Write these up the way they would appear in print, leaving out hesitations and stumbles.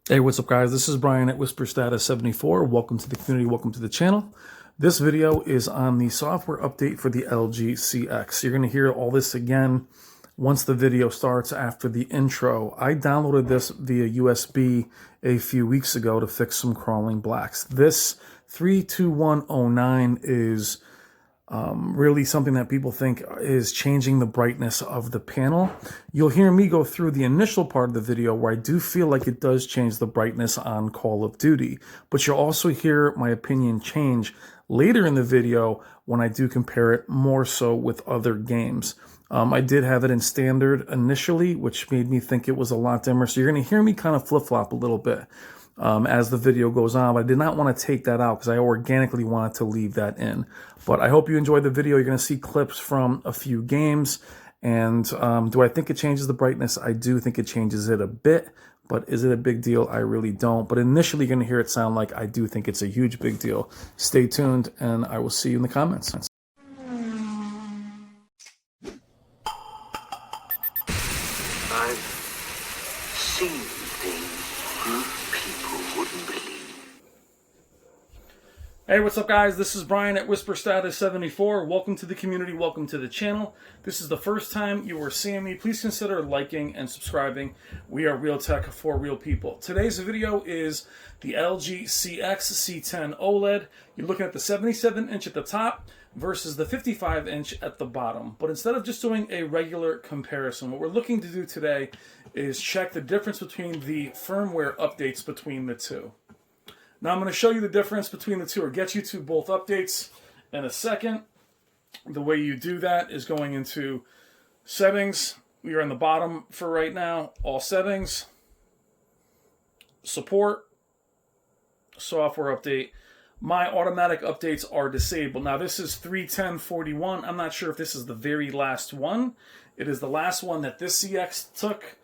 Hey, what's up guys? This is Brian at WhisperStatus74. Welcome to the community, welcome to the channel. This video is on the software update for the LGCX. You're going to hear all this again once the video starts after the intro. I downloaded this via USB a few weeks ago to fix some crawling blacks. This 32109 is really something that people think is changing the brightness of the panel. You'll hear me go through the initial part of the video where I do feel like it does change the brightness on Call of Duty, but you'll also hear my opinion change later in the video when I do compare it more so with other games. I did have it in standard initially, which made me think it was a lot dimmer, so you're going to hear me kind of flip-flop a little bit as the video goes on, but I did not want to take that out because I organically wanted to leave that in. But I hope you enjoyed the video. You're going to see clips from a few games, and do I think it changes the brightness? I do think it changes it a bit, but is it a big deal? I really don't. But initially you're going to hear it sound like I do think it's a huge big deal. Stay tuned, and I will see you in the comments. I've seen things you people wouldn't believe. Hey, what's up guys? This is Brian at WhisperStatus74. Welcome to the community, welcome to the channel. This is the first time you are seeing me. Please consider liking and subscribing. We are real tech for real people. Today's video is the LGCXC10 OLED. You're looking at the 77-inch at the top versus the 55-inch at the bottom. But instead of just doing a regular comparison, what we're looking to do today is check the difference between the firmware updates between the two. Now I'm going to show you the difference between the two, or get you to both updates in a second. The way you do that is going into settings. We are in the bottom for right now. All settings, support, software update. My automatic updates are disabled. Now this is 3.10.41. I'm not sure if this is the very last one. It is the last one that this CX took.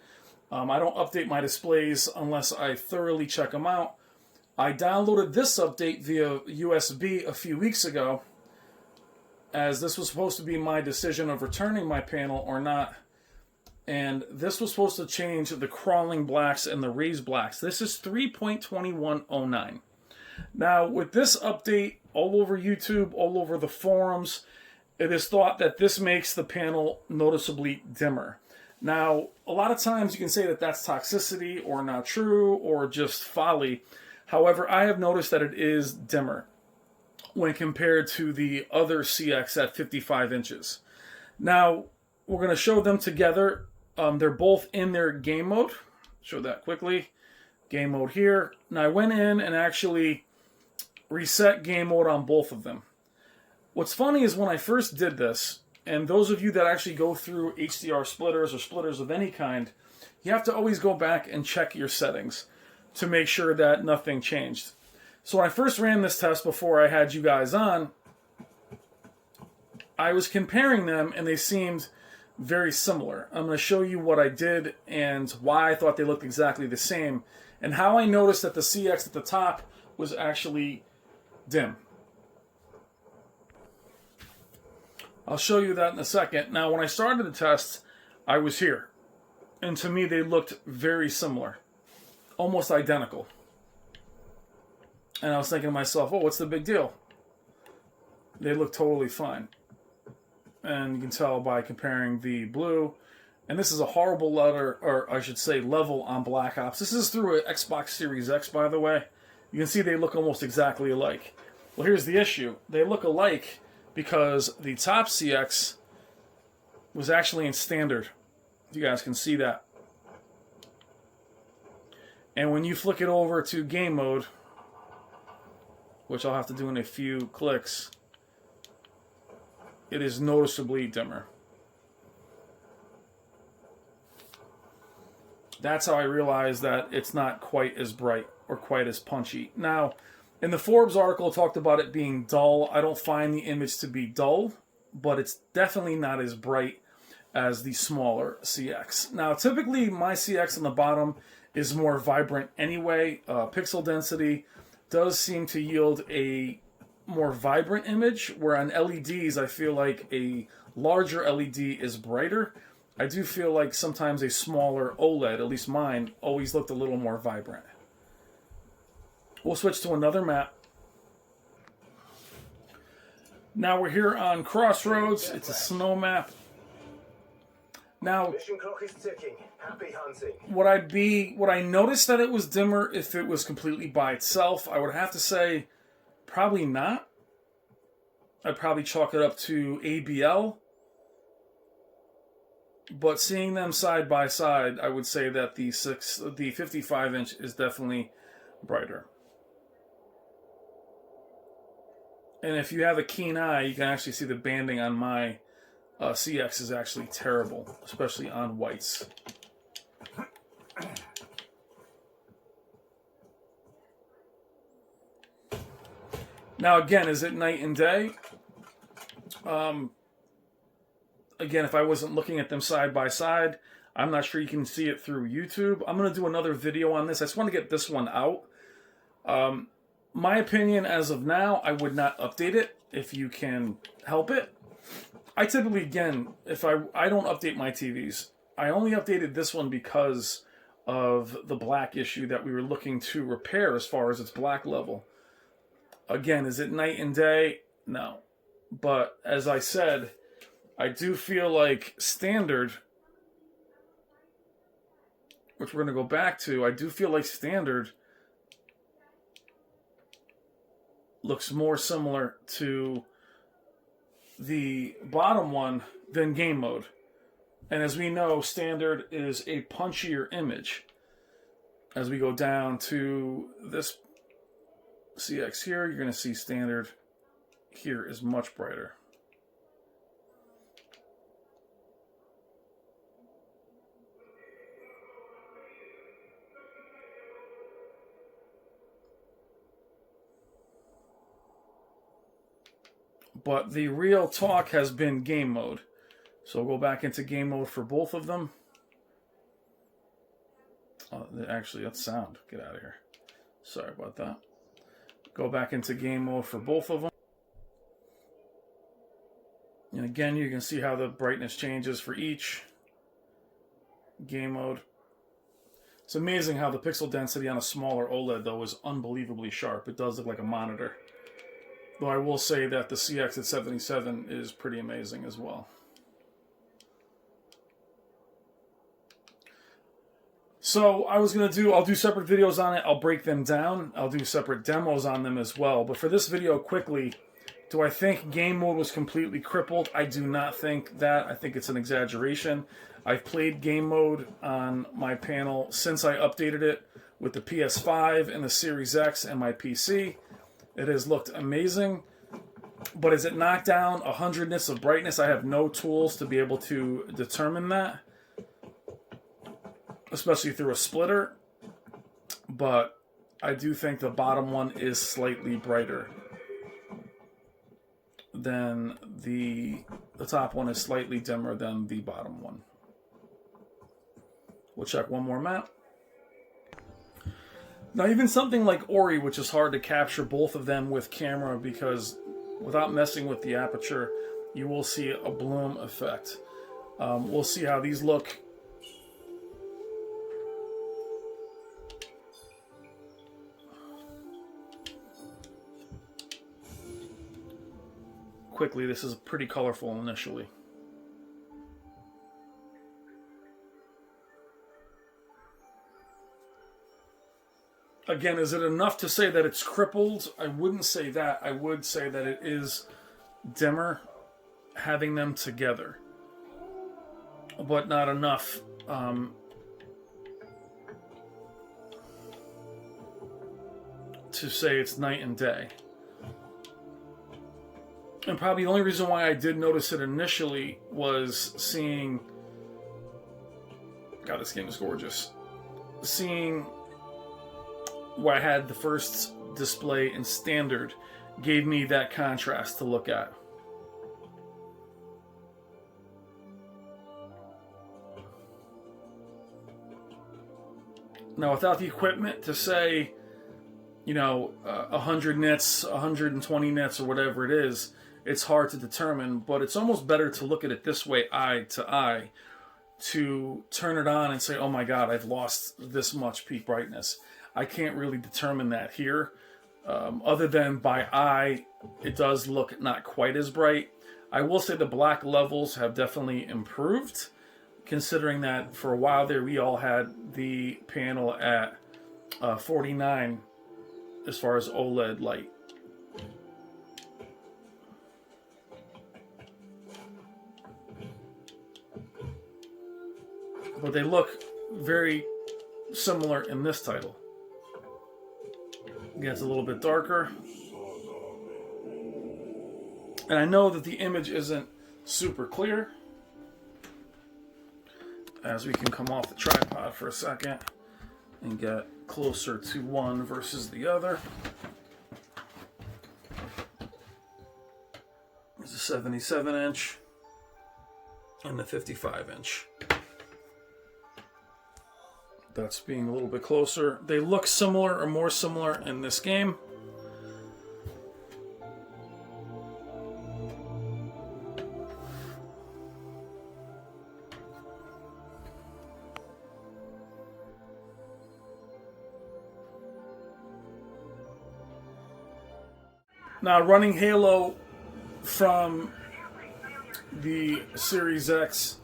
I don't update my displays unless I thoroughly check them out. I downloaded this update via USB a few weeks ago, as this was supposed to be my decision of returning my panel or not. And this was supposed to change the crawling blacks and the raised blacks. This is 3.2109. Now, with this update, all over YouTube, all over the forums, it is thought that this makes the panel noticeably dimmer. Now, a lot of times you can say that that's toxicity or not true or just folly. However, I have noticed that it is dimmer when compared to the other CX at 55 inches. Now, we're going to show them together. They're both in their game mode. Show that quickly. Game mode here. Now, I went in and actually reset game mode on both of them. What's funny is when I first did this, and those of you that actually go through HDR splitters or splitters of any kind, you have to always go back and check your settings to make sure that nothing changed. So when I first ran this test before I had you guys on, I was comparing them and they seemed very similar. I'm going to show you what I did and why I thought they looked exactly the same, and how I noticed that the CX at the top was actually dim. I'll show you that in a second. Now, when I started the test, I was here, and to me they looked very similar. Almost identical. And I was thinking to myself, oh, what's the big deal? They look totally fine. And you can tell by comparing the blue. And this is a horrible letter, or I should say level on Black Ops. This is through an Xbox Series X, by the way. You can see they look almost exactly alike. Well, here's the issue. They look alike because the top CX was actually in standard. You guys can see that. And when you flick it over to game mode, which I'll have to do in a few clicks, it is noticeably dimmer. That's how I realized that it's not quite as bright or quite as punchy. Now, in the Forbes article, it talked about it being dull. I don't find the image to be dull, but it's definitely not as bright as the smaller CX. Now, typically my CX on the bottom is more vibrant anyway. Pixel density does seem to yield a more vibrant image, where on LEDs I feel like a larger LED is brighter. I do feel like sometimes a smaller OLED, at least mine, always looked a little more vibrant. We'll switch to another map. Now we're here on Crossroads. It's a snow map. Now, Mission clock is ticking. Happy hunting. would I notice that it was dimmer if it was completely by itself? I would have to say probably not. I'd probably chalk it up to ABL. But seeing them side by side, I would say that the 55-inch is definitely brighter. And if you have a keen eye, you can actually see the banding on my CX is actually terrible, especially on whites. Now again, is it night and day? Again, if I wasn't looking at them side by side, I'm not sure you can see it through YouTube. I'm going to do another video on this. I just want to get this one out. My opinion as of now, I would not update it if you can help it. I typically, again, if I don't update my TVs. I only updated this one because of the black issue that we were looking to repair as far as its black level. Again, is it night and day? No. But as I said, I do feel like standard, which we're going to go back to, I do feel like standard looks more similar to the bottom one than game mode. And as we know, standard is a punchier image. As we go down to this CX here, you're going to see standard here is much brighter. But the real talk has been game mode. So we'll go back into game mode for both of them. Actually, that's sound. Get out of here. Sorry about that. Go back into game mode for both of them. And again, you can see how the brightness changes for each. Game mode. It's amazing how the pixel density on a smaller OLED, though, is unbelievably sharp. It does look like a monitor. Though I will say that the CX at 77 is pretty amazing as well. So I'll do separate videos on it. I'll break them down. I'll do separate demos on them as well. But for this video, quickly, do I think game mode was completely crippled? I do not think that. I think it's an exaggeration. I've played game mode on my panel since I updated it with the PS5 and the Series X and my PC. It has looked amazing, but is it knocked down 100 nits of brightness? I have no tools to be able to determine that, especially through a splitter, but I do think the bottom one is slightly brighter than the top one is slightly dimmer than the bottom one. We'll check one more map. Now, even something like Ori, which is hard to capture both of them with camera because without messing with the aperture, you will see a bloom effect. We'll see how these look. Quickly, this is pretty colorful initially. Again, is it enough to say that it's crippled? I wouldn't say that. I would say that it is dimmer having them together, but not enough to say it's night and day. And probably the only reason why I did notice it initially was seeing... God, this game is gorgeous. Seeing where I had the first display in standard gave me that contrast to look at. Now, without the equipment to say, 100 nits, 120 nits, or whatever it is, it's hard to determine, but it's almost better to look at it this way, eye to eye, to turn it on and say, oh my God, I've lost this much peak brightness. I can't really determine that here. Other than by eye, it does look not quite as bright. I will say the black levels have definitely improved, considering that for a while there we all had the panel at 49 as far as OLED light. But they look very similar in this title. Again, it's a little bit darker. And I know that the image isn't super clear, as we can come off the tripod for a second and get closer to one versus the other. There's a 77-inch and the 55-inch. That's being a little bit closer. They look similar or more similar in this game. Now, running Halo from the Series X,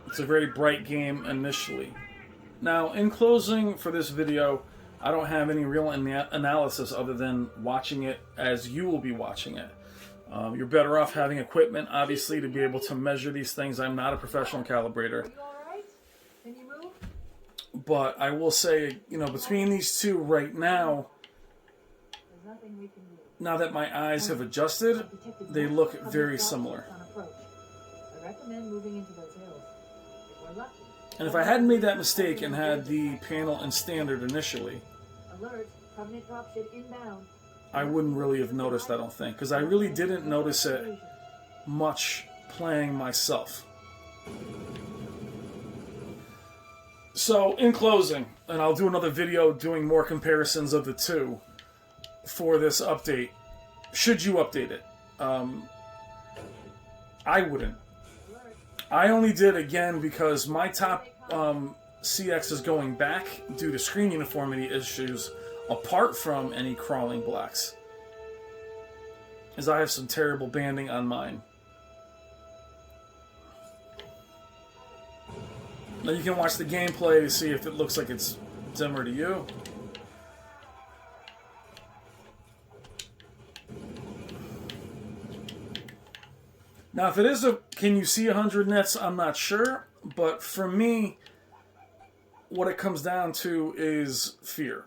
it's a very bright game initially. Now, in closing for this video, I don't have any real analysis other than watching it as you will be watching it. You're better off having equipment, obviously, to be able to measure these things. I'm not a professional calibrator. But I will say, you know, between these two right now, now that my eyes have adjusted, they look very similar. And if I hadn't made that mistake and had the panel in standard initially, I wouldn't really have noticed, I don't think, because I really didn't notice it much playing myself. So, in closing, and I'll do another video doing more comparisons of the two for this update, should you update it? I wouldn't. I only did, again, because my top CX is going back due to screen uniformity issues, apart from any crawling blacks, as I have some terrible banding on mine. Now you can watch the gameplay to see if it looks like it's dimmer to you. Now, if it is a, can you see 100 nits? I'm not sure, but for me, what it comes down to is fear.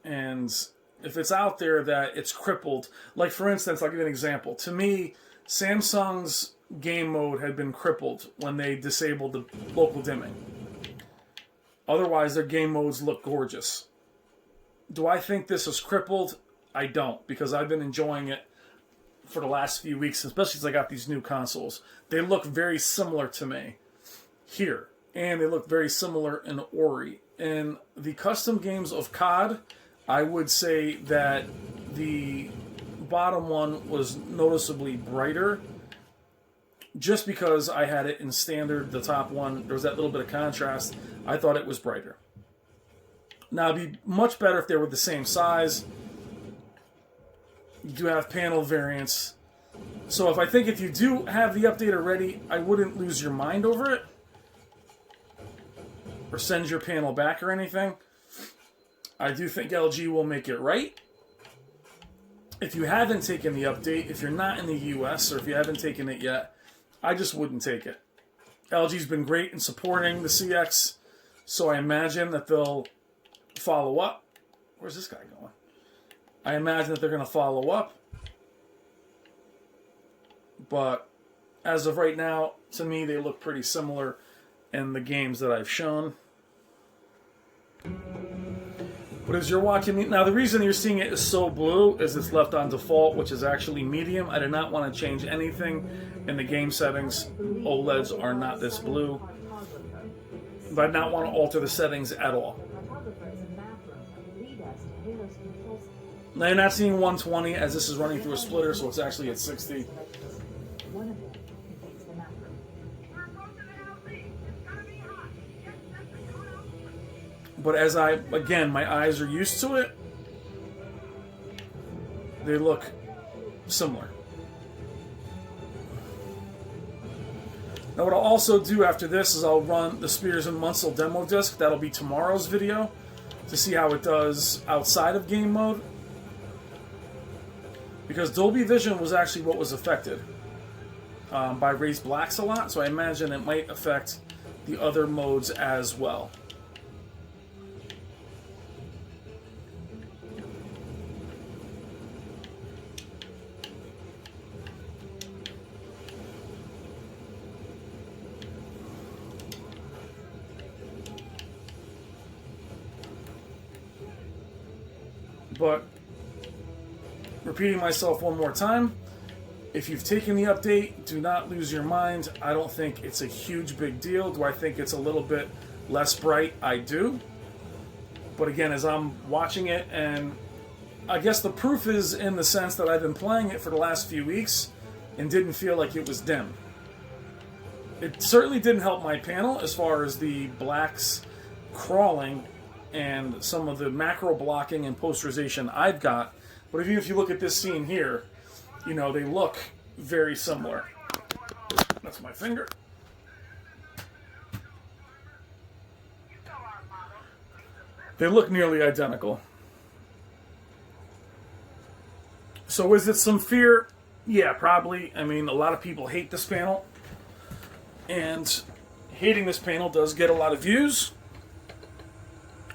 And if it's out there that it's crippled, like for instance, I'll give you an example. To me, Samsung's game mode had been crippled when they disabled the local dimming. Otherwise, their game modes look gorgeous. Do I think this is crippled? I don't, because I've been enjoying it for the last few weeks, especially since I got these new consoles. They look very similar to me here, and they look very similar in Ori. In the custom games of COD, I would say that the bottom one was noticeably brighter, just because I had it in standard. The top one, there was that little bit of contrast. I thought it was brighter. Now, it'd be much better if they were the same size. You do have panel variants. So if you do have the update already, I wouldn't lose your mind over it, or send your panel back or anything. I do think LG will make it right. If you haven't taken the update, if you're not in the US, or if you haven't taken it yet, I just wouldn't take it. LG's been great in supporting the CX, so I imagine that they'll follow up. Where's this guy going? I imagine that they're going to follow up. But as of right now, to me, they look pretty similar in the games that I've shown. But as you're watching me, now the reason you're seeing it is so blue is it's left on default, which is actually medium. I did not want to change anything in the game settings. OLEDs are not this blue. But I did not want to alter the settings at all. Now you're not seeing 120 as this is running through a splitter, so it's actually at 60. But as again, my eyes are used to it, they look similar. Now what I'll also do after this is I'll run the Spears and Munsell demo disc. That'll be tomorrow's video to see how it does outside of game mode. Because Dolby Vision was actually what was affected by raised blacks a lot, so I imagine it might affect the other modes as well. But, repeating myself one more time, if you've taken the update, do not lose your mind. I don't think it's a huge big deal. Do I think it's a little bit less bright? I do. But again, as I'm watching it, and I guess the proof is in the sense that I've been playing it for the last few weeks and didn't feel like it was dim. It certainly didn't help my panel as far as the blacks crawling and some of the macro blocking and posterization I've got. But even if you look at this scene here, you know, they look very similar. That's my finger. They look nearly identical. So is it some fear? Yeah, probably. I mean, a lot of people hate this panel. And hating this panel does get a lot of views.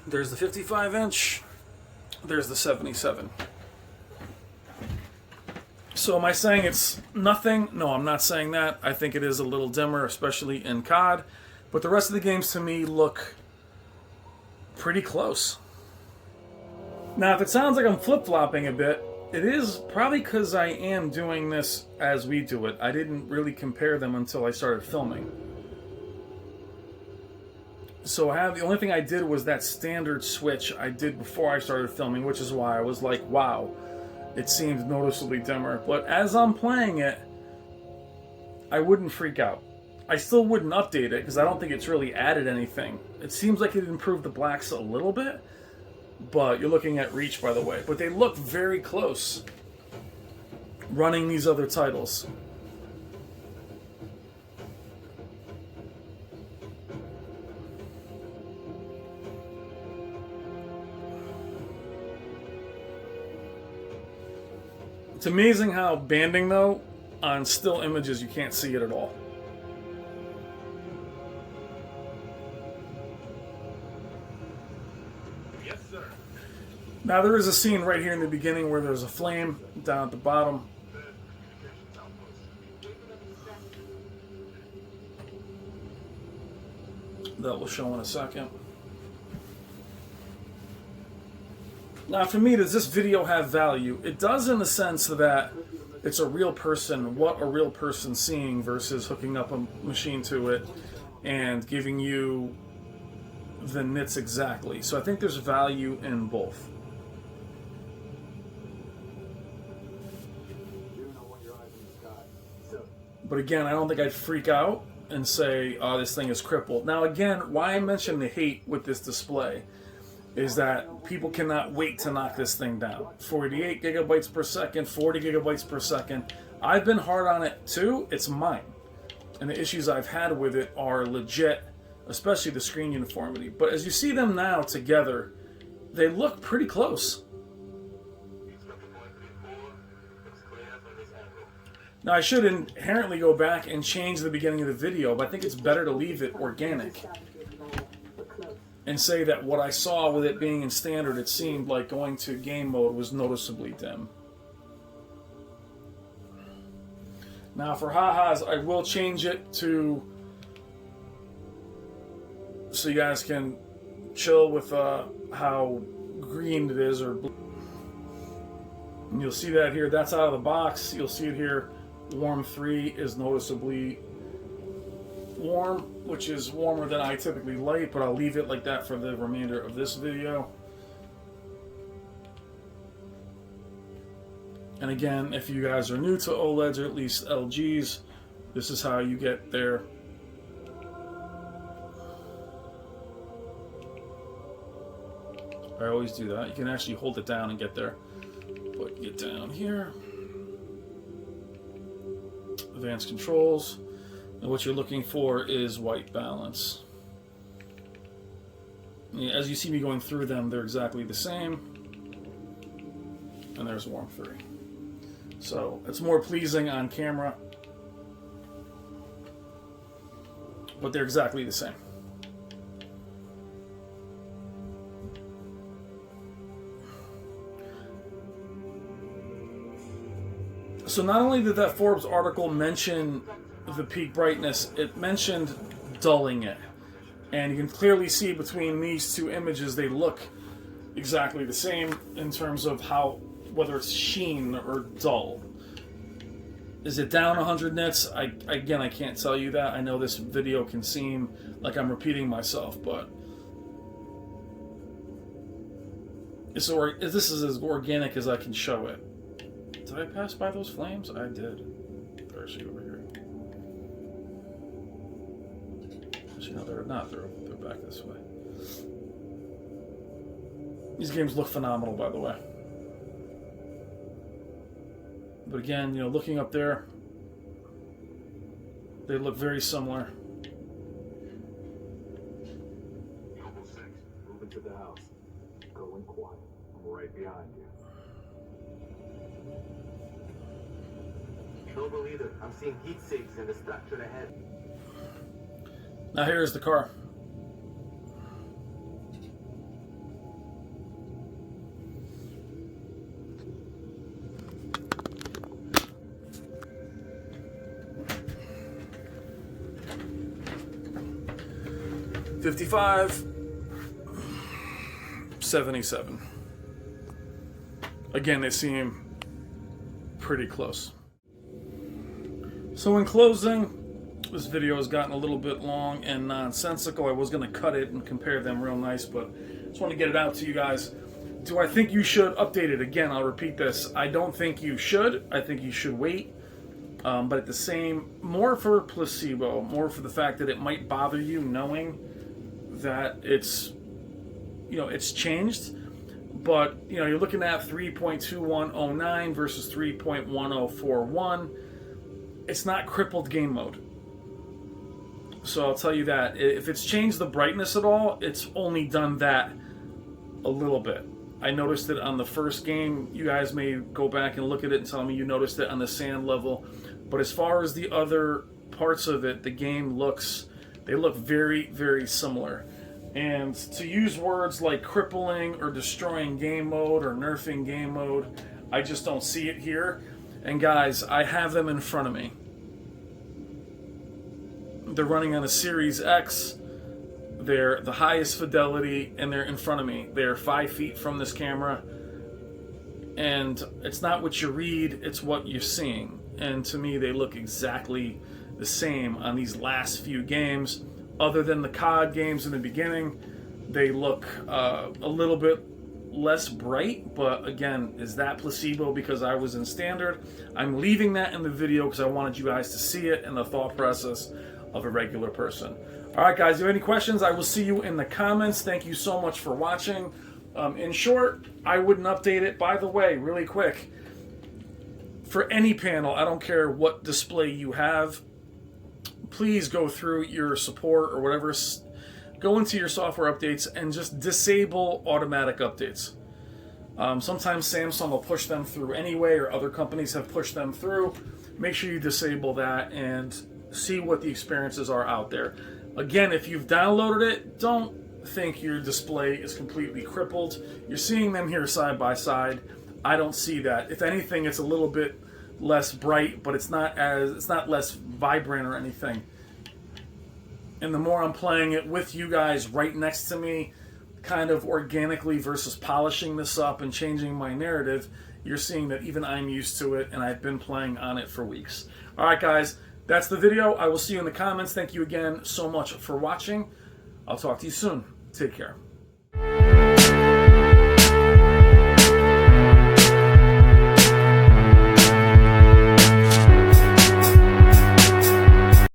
There's the 55-inch. There's the 77. So am I saying it's nothing? No, I'm not saying that. I think it is a little dimmer, especially in COD. But the rest of the games to me look pretty close. Now, if it sounds like I'm flip-flopping a bit, it is probably because I am doing this as we do it. I didn't really compare them until I started filming. So the only thing I did was that standard switch I did before I started filming, which is why I was like, wow, it seemed noticeably dimmer. But as I'm playing it, I wouldn't freak out. I still wouldn't update it because I don't think it's really added anything. It seems like it improved the blacks a little bit, but you're looking at reach, by the way. But they look very close running these other titles. It's amazing how banding, though, on still images, you can't see it at all. Yes, sir. Now, there is a scene right here in the beginning where there's a flame down at the bottom. That will show in a second. Now, for me, does this video have value? It does in the sense that it's a real person, what a real person's seeing versus hooking up a machine to it and giving you the nits exactly. So I think there's value in both. But again, I don't think I'd freak out and say, oh, this thing is crippled. Now, again, why I mentioned the hate with this display is that people cannot wait to knock this thing down. 48 gigabytes per second, 40 gigabytes per second. I've been hard on it too. It's mine. And the issues I've had with it are legit, especially the screen uniformity. But as you see them now together, they look pretty close. Now, I should inherently go back and change the beginning of the video, but I think it's better to leave it organic and say that what I saw with it being in standard, it seemed like going to game mode was noticeably dim. Now, for ha-has, I will change it to so you guys can chill with how green it is or blue. And you'll see that here. That's out of the box. You'll see it here. Warm 3 is noticeably warm, which is warmer than I typically like, but I'll leave it like that for the remainder of this video. And again, if you guys are new to OLEDs, or at least LGs, this is how you get there. I always do that. You can actually hold it down and get there. But get down here. Advanced controls. And what you're looking for is white balance. As you see me going through them, they're exactly the same. And there's warm 3. So it's more pleasing on camera. But they're exactly the same. So not only did that Forbes article mention the peak brightness, it mentioned dulling it. And you can clearly see between these two images, they look exactly the same in terms of how, whether it's sheen or dull. Is it down 100 nits? Again, I can't tell you that. I know this video can seem like I'm repeating myself, but this is as organic as I can show it. Did I pass by those flames? I did. They're actually over here. Actually, no, they're not. They're back this way. These games look phenomenal, by the way. But again, you know, looking up there, they look very similar. Level 6, move into the house. Go in quiet. I'm right behind you. Trouble either. I'm seeing heat sinks in the structure ahead. Now here's the car. $55.77. Again, they seem pretty close. So in closing, this video has gotten a little bit long and nonsensical. I was going to cut it and compare them real nice, but I just want to get it out to you guys. Do I think you should update it? Again, I'll repeat this. I don't think you should. I think you should wait. But at the same, more for placebo, more for the fact that it might bother you knowing that it's, you know, it's changed. But, you know, you're looking at 3.2109 versus 3.1041. It's not crippled game mode. So I'll tell you that. If it's changed the brightness at all, it's only done that a little bit. I noticed it on the first game. You guys may go back and look at it and tell me you noticed it on the sand level. But as far as the other parts of it, the game they look very, very similar. And to use words like crippling or destroying game mode or nerfing game mode, I just don't see it here. And guys, I have them in front of me. They're running on a Series X. They're the highest fidelity, and they're in front of me. They're 5 feet from this camera. And it's not what you read, it's what you're seeing. And to me, they look exactly the same on these last few games. Other than the COD games in the beginning, they look a little bit less bright. But again, is that placebo because I was in standard? I'm leaving that in the video because I wanted you guys to see it and the thought process of a regular person. All right, guys, if you have any questions, I will see you in the comments. Thank you so much for watching. In short, I wouldn't update it. By the way, really quick, for any panel, I don't care what display you have, please go through your support or whatever, go into your software updates and just disable automatic updates. Sometimes Samsung will push them through anyway, or other companies have pushed them through. Make sure you disable that and see what the experiences are out there. Again, if you've downloaded it, don't think your display is completely crippled. You're seeing them here side by side. I don't see that. If anything, it's a little bit less bright, but it's not less vibrant or anything. And the more I'm playing it with you guys right next to me, kind of organically versus polishing this up and changing my narrative, you're seeing that even I'm used to it, and I've been playing on it for weeks. All right, guys, that's the video. I will see you in the comments. Thank you again so much for watching. I'll talk to you soon. Take care.